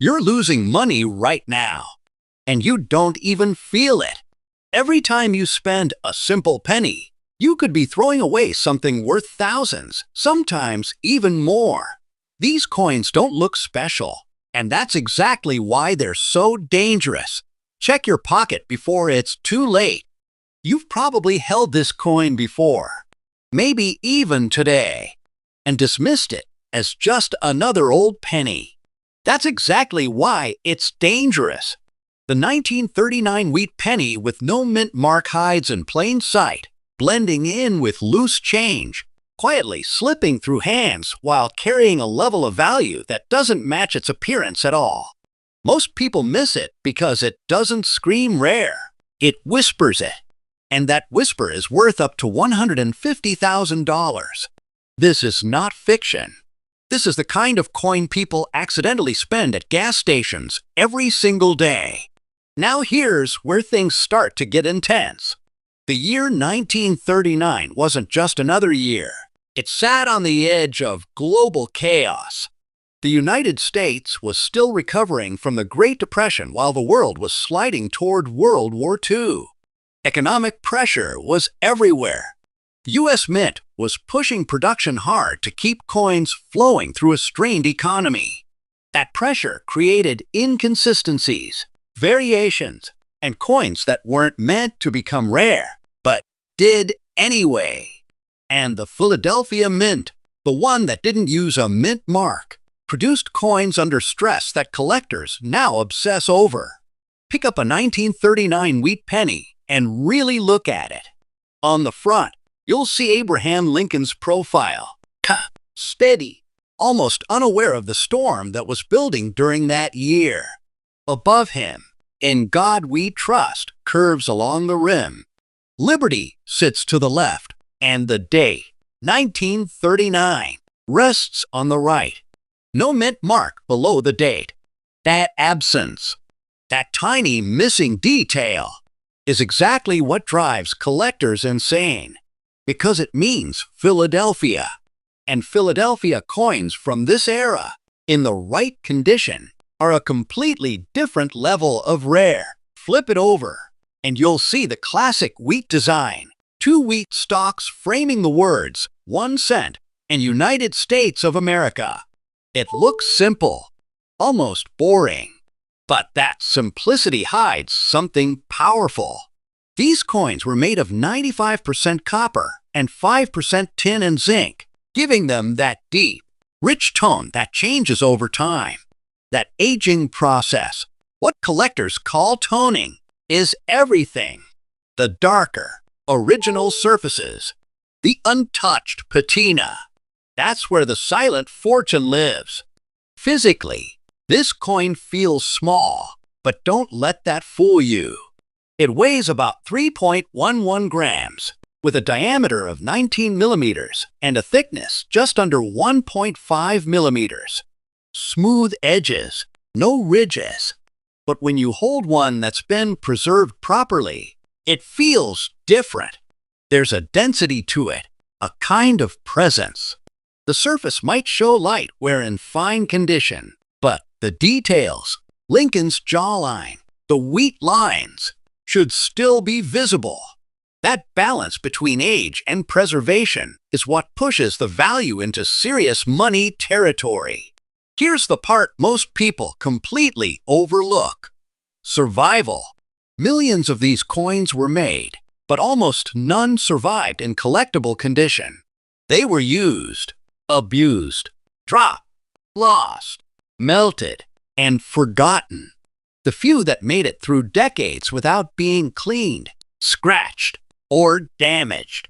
You're losing money right now, and you don't even feel it. Every time you spend a simple penny, you could be throwing away something worth thousands, sometimes even more. These coins don't look special, and that's exactly why they're so dangerous. Check your pocket before it's too late. You've probably held this coin before, maybe even today, and dismissed it as just another old penny. That's exactly why it's dangerous. The 1939 Wheat Pennie with no mint mark hides in plain sight, blending in with loose change, quietly slipping through hands while carrying a level of value that doesn't match its appearance at all. Most people miss it because it doesn't scream rare. It whispers it, and that whisper is worth up to $150,000. This is not fiction. This is the kind of coin people accidentally spend at gas stations every single day. Now here's where things start to get intense. The year 1939 wasn't just another year. It sat on the edge of global chaos. The United States was still recovering from the Great Depression while the world was sliding toward World War II. Economic pressure was everywhere. The U.S. Mint was pushing production hard to keep coins flowing through a strained economy. That pressure created inconsistencies, variations, and coins that weren't meant to become rare, but did anyway. And the Philadelphia Mint, the one that didn't use a mint mark, produced coins under stress that collectors now obsess over. Pick up a 1939 Wheat Pennie and really look at it. On the front, you'll see Abraham Lincoln's profile, steady, almost unaware of the storm that was building during that year. Above him, "In God We Trust," curves along the rim. Liberty sits to the left, and the date, 1939, rests on the right. No mint mark below the date. That absence, that tiny missing detail, is exactly what drives collectors insane, because it means Philadelphia. And Philadelphia coins from this era, in the right condition, are a completely different level of rare. Flip it over, and you'll see the classic wheat design. 2 wheat stalks framing the words, 1 cent, and United States of America. It looks simple, almost boring. But that simplicity hides something powerful. These coins were made of 95% copper and 5% tin and zinc, giving them that deep, rich tone that changes over time. That aging process, what collectors call toning, is everything. The darker, original surfaces, the untouched patina. That's where the silent fortune lives. Physically, this coin feels small, but don't let that fool you. It weighs about 3.11 grams, with a diameter of 19 millimeters and a thickness just under 1.5 millimeters. Smooth edges, no ridges. But when you hold one that's been preserved properly, it feels different. There's a density to it, a kind of presence. The surface might show light where in fine condition, but the details, Lincoln's jawline, the wheat lines, should still be visible. That balance between age and preservation is what pushes the value into serious money territory. Here's the part most people completely overlook: survival. Millions of these coins were made, but almost none survived in collectible condition. They were used, abused, dropped, lost, melted, and forgotten. The few that made it through decades without being cleaned, scratched, or damaged,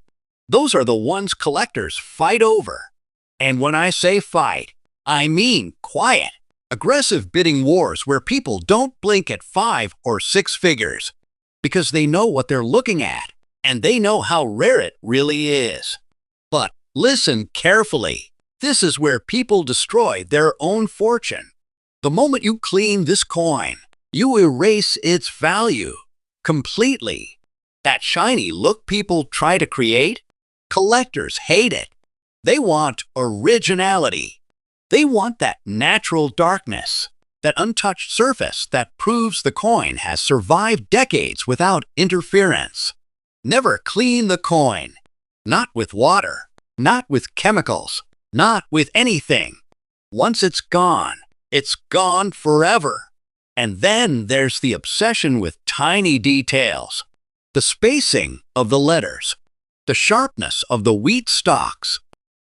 those are the ones collectors fight over. And when I say fight, I mean quiet, aggressive bidding wars where people don't blink at 5 or 6 figures, because they know what they're looking at, and they know how rare it really is. But listen carefully. This is where people destroy their own fortune. The moment you clean this coin, you erase its value completely. That shiny look people try to create, collectors hate it. They want originality. They want that natural darkness, that untouched surface that proves the coin has survived decades without interference. Never clean the coin. Not with water, not with chemicals, not with anything. Once it's gone forever. And then there's the obsession with tiny details. The spacing of the letters, the sharpness of the wheat stalks,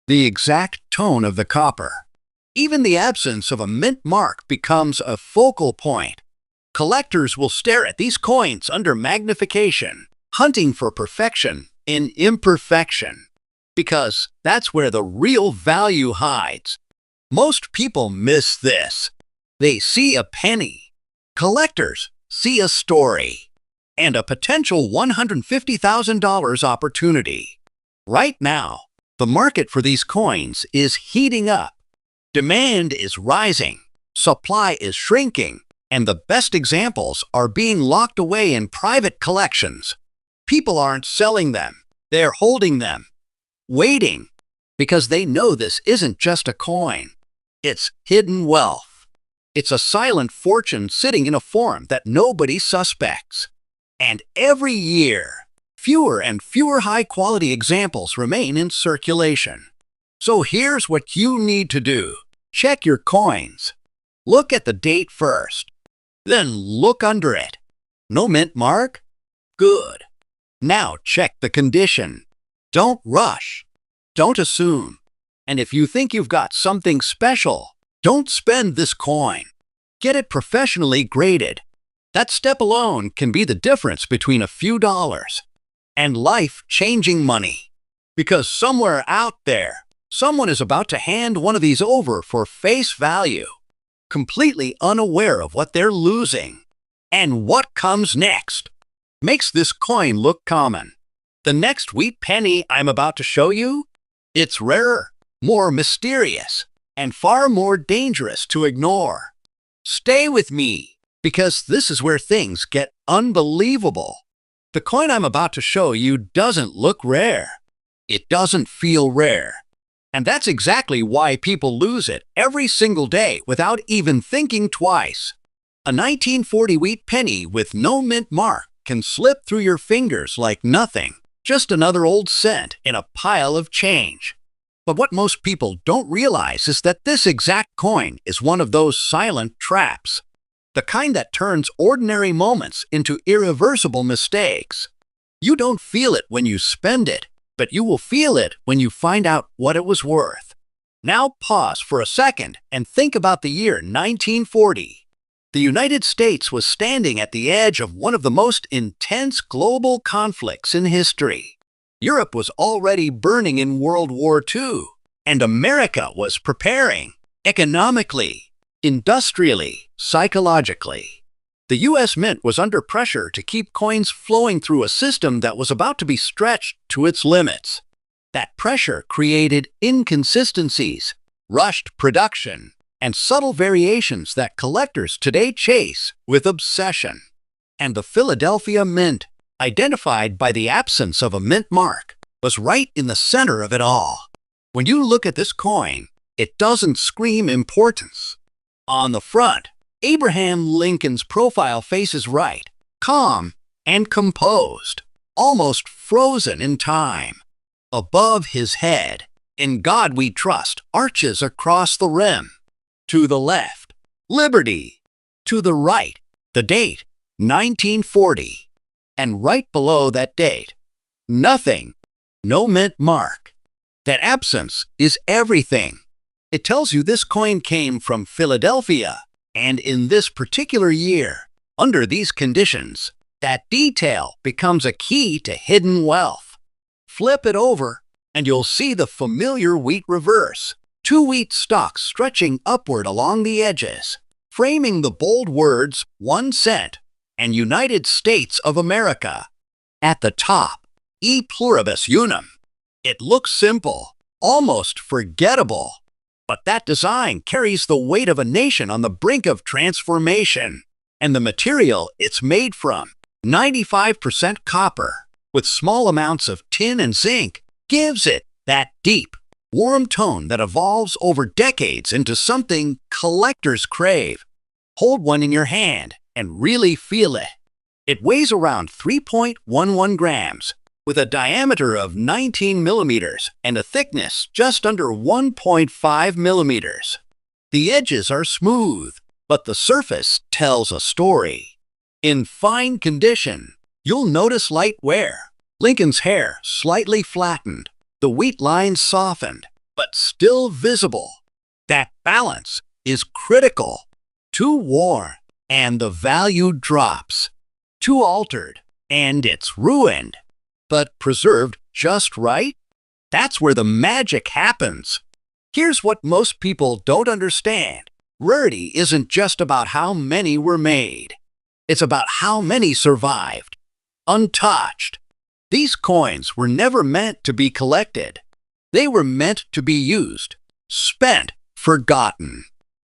the exact tone of the copper. Even the absence of a mint mark becomes a focal point. Collectors will stare at these coins under magnification, hunting for perfection in imperfection, because that's where the real value hides. Most people miss this. They see a penny. Collectors see a story and a potential $150,000 opportunity. Right now, the market for these coins is heating up. Demand is rising, supply is shrinking, and the best examples are being locked away in private collections. People aren't selling them, they're holding them, waiting, because they know this isn't just a coin. It's hidden wealth. It's a silent fortune sitting in a form that nobody suspects. And every year, fewer and fewer high-quality examples remain in circulation. So here's what you need to do. Check your coins. Look at the date first. Then look under it. No mint mark? Good. Now check the condition. Don't rush. Don't assume. And if you think you've got something special, don't spend this coin. Get it professionally graded. That step alone can be the difference between a few dollars and life-changing money. Because somewhere out there, someone is about to hand one of these over for face value, completely unaware of what they're losing. And what comes next makes this coin look common. The next wheat penny I'm about to show you, it's rarer, more mysterious, and far more dangerous to ignore. Stay with me, because this is where things get unbelievable. The coin I'm about to show you doesn't look rare. It doesn't feel rare. And that's exactly why people lose it every single day without even thinking twice. A 1940 wheat penny with no mint mark can slip through your fingers like nothing, just another old cent in a pile of change. But what most people don't realize is that this exact coin is one of those silent traps. The kind that turns ordinary moments into irreversible mistakes. You don't feel it when you spend it, but you will feel it when you find out what it was worth. Now pause for a second and think about the year 1940. The United States was standing at the edge of one of the most intense global conflicts in history. Europe was already burning in World War II, and America was preparing economically, industrially, psychologically. The U.S. Mint was under pressure to keep coins flowing through a system that was about to be stretched to its limits. That pressure created inconsistencies, rushed production, and subtle variations that collectors today chase with obsession. And the Philadelphia Mint, identified by the absence of a mint mark, was right in the center of it all. When you look at this coin, it doesn't scream importance. On the front, Abraham Lincoln's profile faces right, calm and composed, almost frozen in time. Above his head, "In God We Trust," arches across the rim. To the left, "Liberty." To the right, the date, 1940. And right below that date, nothing, no mint mark. That absence is everything. It tells you this coin came from Philadelphia, and in this particular year, under these conditions, that detail becomes a key to hidden wealth. Flip it over, and you'll see the familiar wheat reverse. Two wheat stalks stretching upward along the edges, framing the bold words, 1 cent, and United States of America. At the top, E pluribus unum. It looks simple, almost forgettable. But that design carries the weight of a nation on the brink of transformation. And the material it's made from, 95% copper, with small amounts of tin and zinc, gives it that deep, warm tone that evolves over decades into something collectors crave. Hold one in your hand and really feel it. It weighs around 3.11 grams, with a diameter of 19 millimeters and a thickness just under 1.5 millimeters. The edges are smooth, but the surface tells a story. In fine condition, you'll notice light wear. Lincoln's hair slightly flattened, the wheat lines softened, but still visible. That balance is critical. Too worn, and the value drops. Too altered, and it's ruined. But preserved just right? That's where the magic happens. Here's what most people don't understand. Rarity isn't just about how many were made. It's about how many survived, untouched. These coins were never meant to be collected. They were meant to be used, spent, forgotten.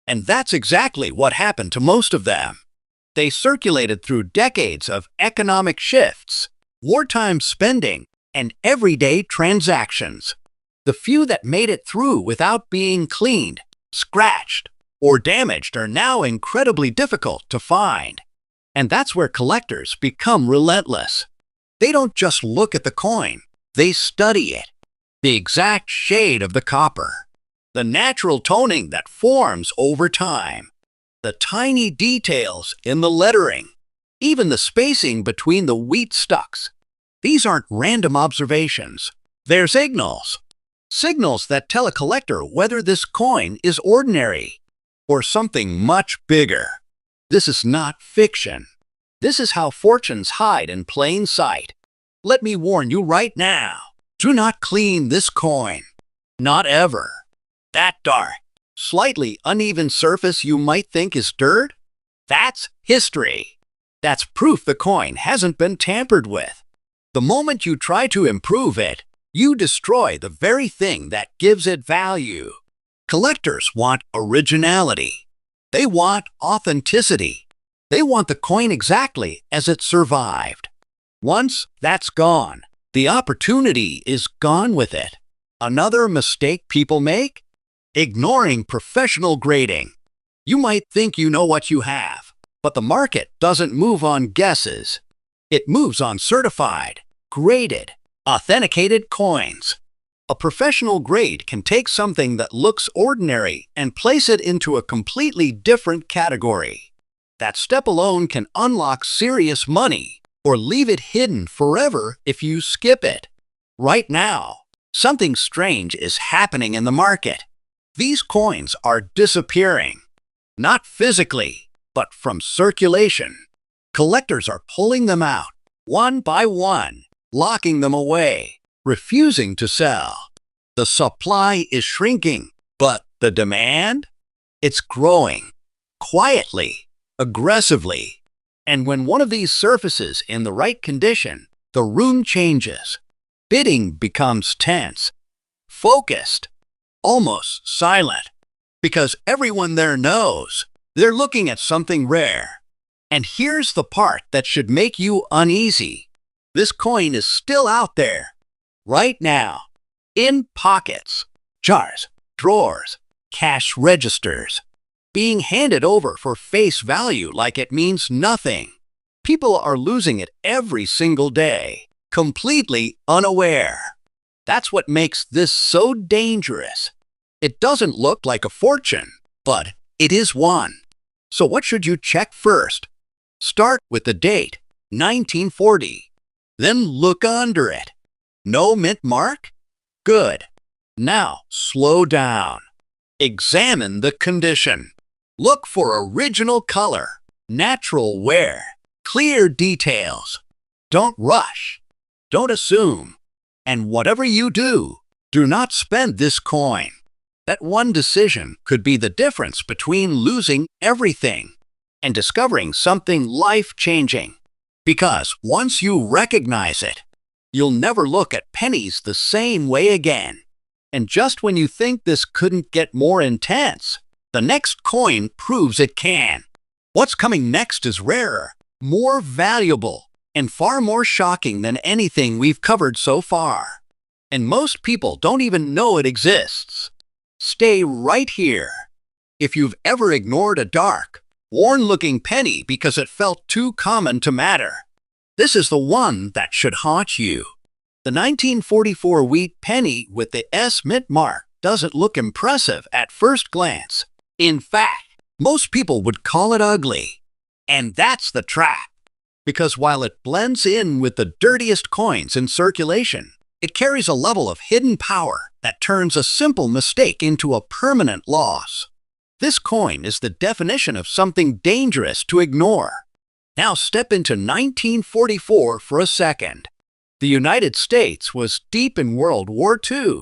And that's exactly what happened to most of them. They circulated through decades of economic shifts, wartime spending, and everyday transactions. The few that made it through without being cleaned, scratched, or damaged are now incredibly difficult to find. And that's where collectors become relentless. They don't just look at the coin, they study it. The exact shade of the copper, the natural toning that forms over time, the tiny details in the lettering, even the spacing between the wheat stalks. These aren't random observations. They're signals. Signals that tell a collector whether this coin is ordinary or something much bigger. This is not fiction. This is how fortunes hide in plain sight. Let me warn you right now. Do not clean this coin. Not ever. That dark, slightly uneven surface you might think is dirt? That's history. That's proof the coin hasn't been tampered with. The moment you try to improve it, you destroy the very thing that gives it value. Collectors want originality. They want authenticity. They want the coin exactly as it survived. Once that's gone, the opportunity is gone with it. Another mistake people make? Ignoring professional grading. You might think you know what you have, but the market doesn't move on guesses. It moves on certified, graded, authenticated coins. A professional grade can take something that looks ordinary and place it into a completely different category. That step alone can unlock serious money or leave it hidden forever if you skip it. Right now, something strange is happening in the market. These coins are disappearing, not physically, but from circulation. Collectors are pulling them out, one by one, locking them away, refusing to sell. The supply is shrinking, but the demand? It's growing, quietly, aggressively. And when one of these surfaces in the right condition, the room changes. Bidding becomes tense, focused, almost silent, because everyone there knows they're looking at something rare. And here's the part that should make you uneasy. This coin is still out there, right now, in pockets, jars, drawers, cash registers, being handed over for face value like it means nothing. People are losing it every single day, completely unaware. That's what makes this so dangerous. It doesn't look like a fortune, but it is one. So what should you check first? Start with the date, 1940. Then look under it. No mint mark? Good. Now slow down. Examine the condition. Look for original color, natural wear, clear details. Don't rush. Don't assume. And whatever you do, do not spend this coin. That one decision could be the difference between losing everything and discovering something life-changing. Because once you recognize it, you'll never look at pennies the same way again. And just when you think this couldn't get more intense, the next coin proves it can. What's coming next is rarer, more valuable, and far more shocking than anything we've covered so far. And most people don't even know it exists. Stay right here. If you've ever ignored a dark, worn-looking penny because it felt too common to matter. This is the one that should haunt you. The 1944 Wheat Pennie with the S mint mark doesn't look impressive at first glance. In fact, most people would call it ugly. And that's the trap. Because while it blends in with the dirtiest coins in circulation, it carries a level of hidden power that turns a simple mistake into a permanent loss. This coin is the definition of something dangerous to ignore. Now step into 1944 for a second. The United States was deep in World War II.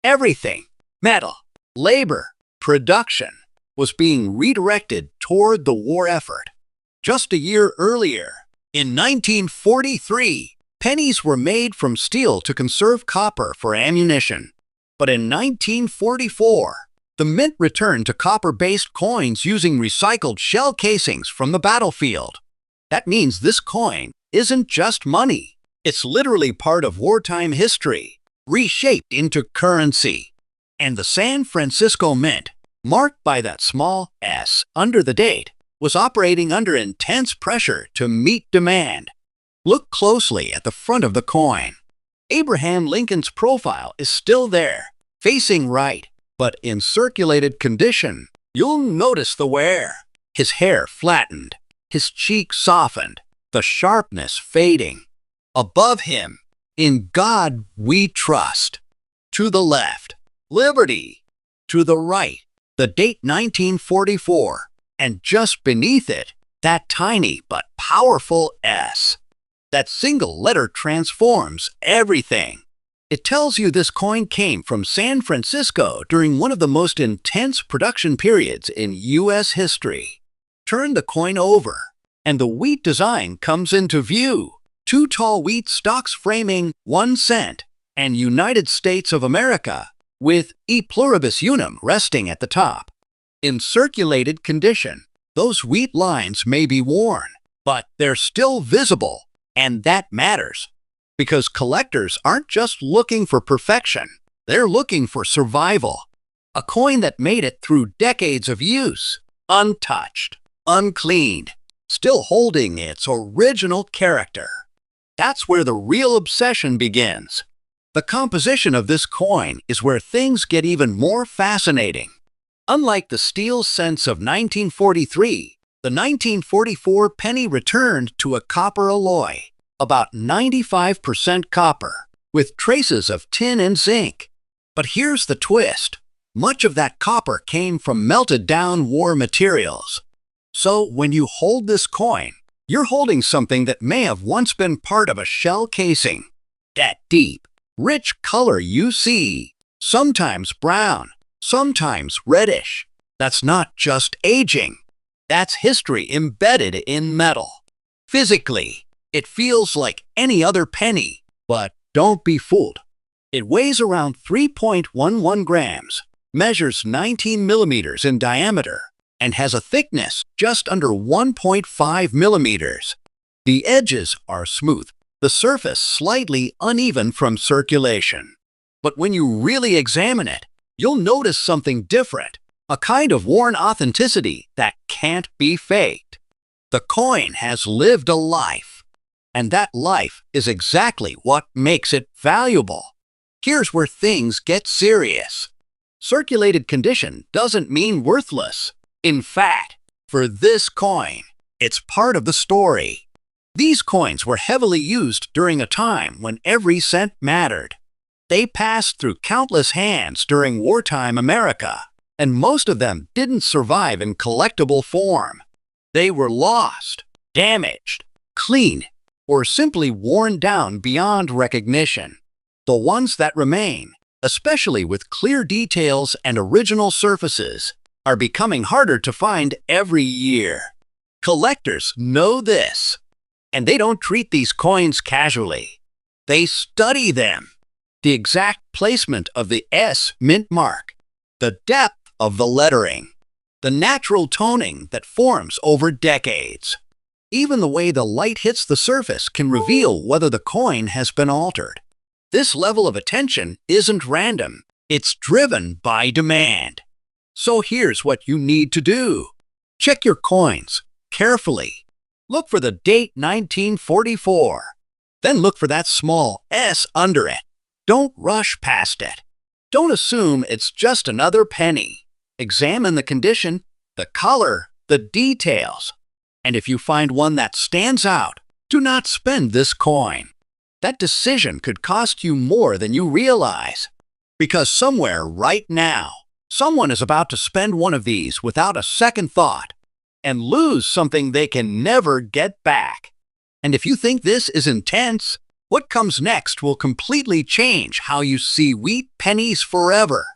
Everything, metal, labor, production, was being redirected toward the war effort. Just a year earlier, in 1943, pennies were made from steel to conserve copper for ammunition. But in 1944, the mint returned to copper-based coins using recycled shell casings from the battlefield. That means this coin isn't just money. It's literally part of wartime history, reshaped into currency. And the San Francisco Mint, marked by that small S under the date, was operating under intense pressure to meet demand. Look closely at the front of the coin. Abraham Lincoln's profile is still there, facing right, but in circulated condition, you'll notice the wear. His hair flattened, his cheek softened, the sharpness fading. Above him, "In God We Trust." To the left, "Liberty." To the right, the date 1944. And just beneath it, that tiny but powerful S. That single letter transforms everything. It tells you this coin came from San Francisco during one of the most intense production periods in U.S. history. Turn the coin over, and the wheat design comes into view. Two tall wheat stalks framing 1 cent, and United States of America, with E pluribus unum resting at the top. In circulated condition, those wheat lines may be worn, but they're still visible, and that matters. Because collectors aren't just looking for perfection, they're looking for survival. A coin that made it through decades of use, untouched, uncleaned, still holding its original character. That's where the real obsession begins. The composition of this coin is where things get even more fascinating. Unlike the steel cents of 1943, the 1944 penny returned to a copper alloy, about 95% copper, with traces of tin and zinc. But here's the twist. Much of that copper came from melted down war materials. So when you hold this coin, you're holding something that may have once been part of a shell casing. That deep, rich color you see, sometimes brown, sometimes reddish. That's not just aging. That's history embedded in metal. Physically, it feels like any other penny, but don't be fooled. It weighs around 3.11 grams, measures 19 millimeters in diameter, and has a thickness just under 1.5 millimeters. The edges are smooth, the surface slightly uneven from circulation. But when you really examine it, you'll notice something different, a kind of worn authenticity that can't be faked. The coin has lived a life, and that life is exactly what makes it valuable. Here's where things get serious. Circulated condition doesn't mean worthless. In fact, for this coin, it's part of the story. These coins were heavily used during a time when every cent mattered. They passed through countless hands during wartime America, and most of them didn't survive in collectible form. They were lost, damaged, cleaned, or simply worn down beyond recognition. The ones that remain, especially with clear details and original surfaces, are becoming harder to find every year. Collectors know this, and they don't treat these coins casually. They study them. The exact placement of the S mint mark, the depth of the lettering, the natural toning that forms over decades. Even the way the light hits the surface can reveal whether the coin has been altered. This level of attention isn't random. It's driven by demand. So here's what you need to do. Check your coins carefully. Look for the date 1944. Then look for that small S under it. Don't rush past it. Don't assume it's just another penny. Examine the condition, the color, the details. And if you find one that stands out, do not spend this coin. That decision could cost you more than you realize. Because somewhere right now, someone is about to spend one of these without a second thought and lose something they can never get back. And if you think this is intense, what comes next will completely change how you see wheat pennies forever.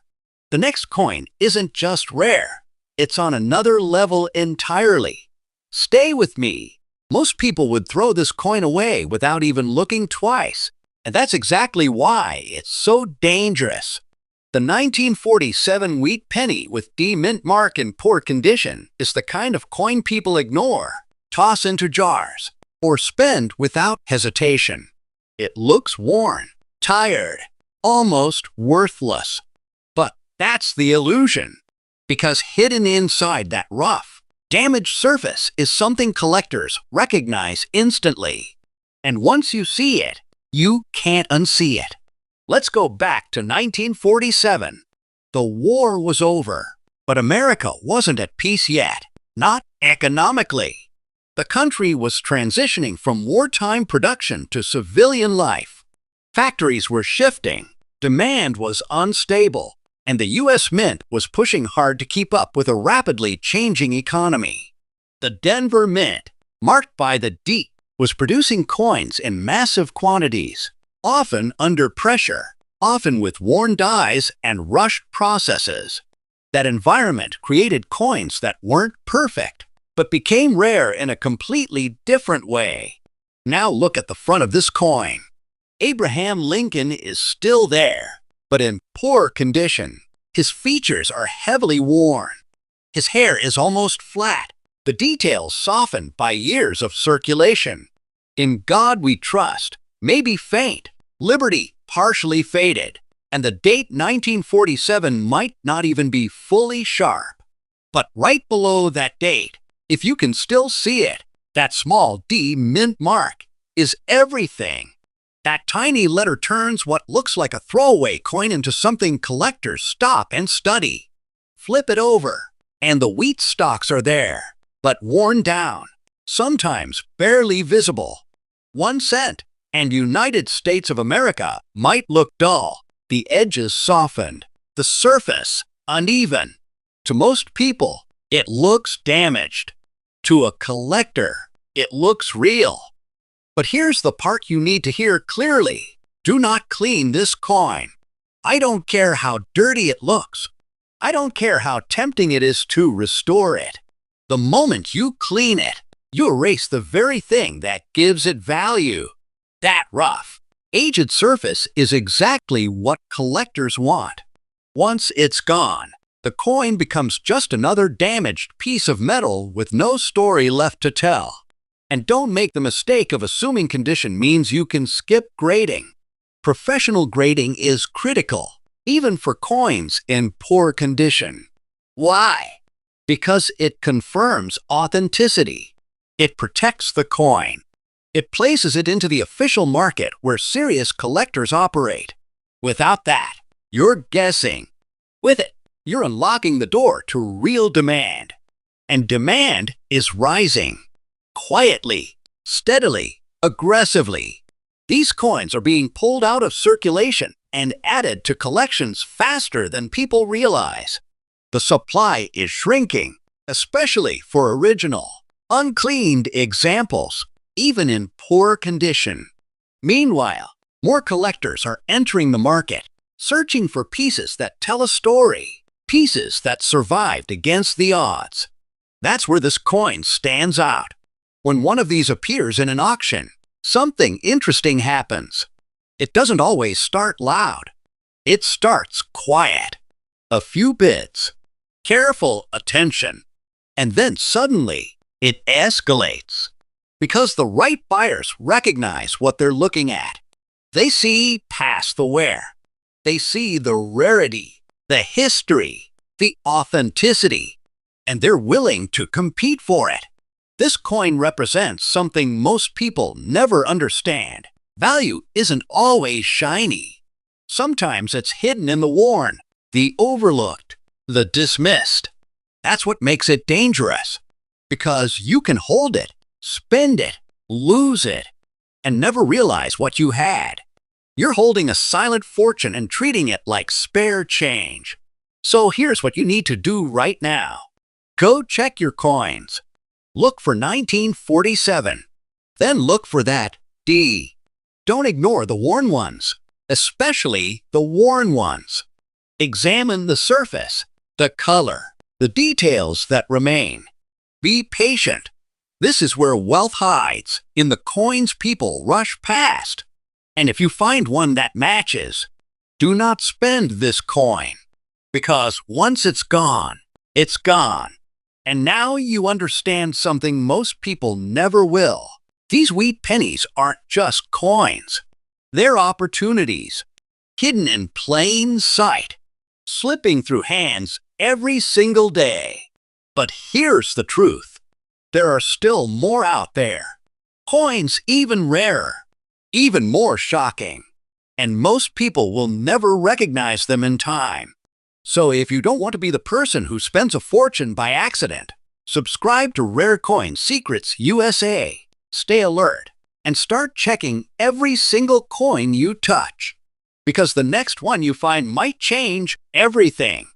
The next coin isn't just rare, it's on another level entirely. Stay with me. Most people would throw this coin away without even looking twice, and that's exactly why it's so dangerous. The 1947 Wheat Pennie with D mint mark in poor condition is the kind of coin people ignore, toss into jars, or spend without hesitation. It looks worn, tired, almost worthless. But that's the illusion, because hidden inside that rough, damaged surface is something collectors recognize instantly. And once you see it, you can't unsee it. Let's go back to 1947. The war was over, but America wasn't at peace yet, not economically. The country was transitioning from wartime production to civilian life. Factories were shifting, demand was unstable, and the U.S. Mint was pushing hard to keep up with a rapidly changing economy. The Denver Mint, marked by the D, was producing coins in massive quantities, often under pressure, often with worn dies and rushed processes. That environment created coins that weren't perfect, but became rare in a completely different way. Now look at the front of this coin. Abraham Lincoln is still there, but in poor condition. His features are heavily worn. His hair is almost flat, the details softened by years of circulation. In God we trust, maybe faint, liberty partially faded, and the date 1947 might not even be fully sharp. But right below that date, if you can still see it, that small D mint mark is everything. That tiny letter turns what looks like a throwaway coin into something collectors stop and study. Flip it over, and the wheat stalks are there, but worn down, sometimes barely visible. 1 cent, and United States of America might look dull, the edges softened, the surface uneven. To most people, it looks damaged. To a collector, it looks real. But here's the part you need to hear clearly. Do not clean this coin. I don't care how dirty it looks. I don't care how tempting it is to restore it. The moment you clean it, you erase the very thing that gives it value. That rough, aged surface is exactly what collectors want. Once it's gone, the coin becomes just another damaged piece of metal with no story left to tell. And don't make the mistake of assuming condition means you can skip grading. Professional grading is critical, even for coins in poor condition. Why? Because it confirms authenticity. It protects the coin. It places it into the official market where serious collectors operate. Without that, you're guessing. With it, you're unlocking the door to real demand. And demand is rising. Quietly, steadily, aggressively. These coins are being pulled out of circulation and added to collections faster than people realize. The supply is shrinking, especially for original, uncleaned examples, even in poor condition. Meanwhile, more collectors are entering the market, searching for pieces that tell a story, pieces that survived against the odds. That's where this coin stands out. When one of these appears in an auction, something interesting happens. It doesn't always start loud. It starts quiet. A few bids, careful attention, and then suddenly it escalates. Because the right buyers recognize what they're looking at. They see past the wear. They see the rarity, the history, the authenticity. and they're willing to compete for it. This coin represents something most people never understand. Value isn't always shiny. Sometimes it's hidden in the worn, the overlooked, the dismissed. That's what makes it dangerous, because you can hold it, spend it, lose it, and never realize what you had. You're holding a silent fortune and treating it like spare change. So here's what you need to do right now. Go check your coins. Look for 1947. Then look for that D. Don't ignore the worn ones, especially the worn ones. Examine the surface, the color, the details that remain. Be patient. This is where wealth hides, in the coins people rush past. And if you find one that matches, do not spend this coin. Because once it's gone, it's gone. And now you understand something most people never will. These wheat pennies aren't just coins. They're opportunities, hidden in plain sight, slipping through hands every single day. But here's the truth. There are still more out there. Coins even rarer, even more shocking. And most people will never recognize them in time. So if you don't want to be the person who spends a fortune by accident, subscribe to Rare Coin Secrets USA. Stay alert and start checking every single coin you touch, because the next one you find might change everything.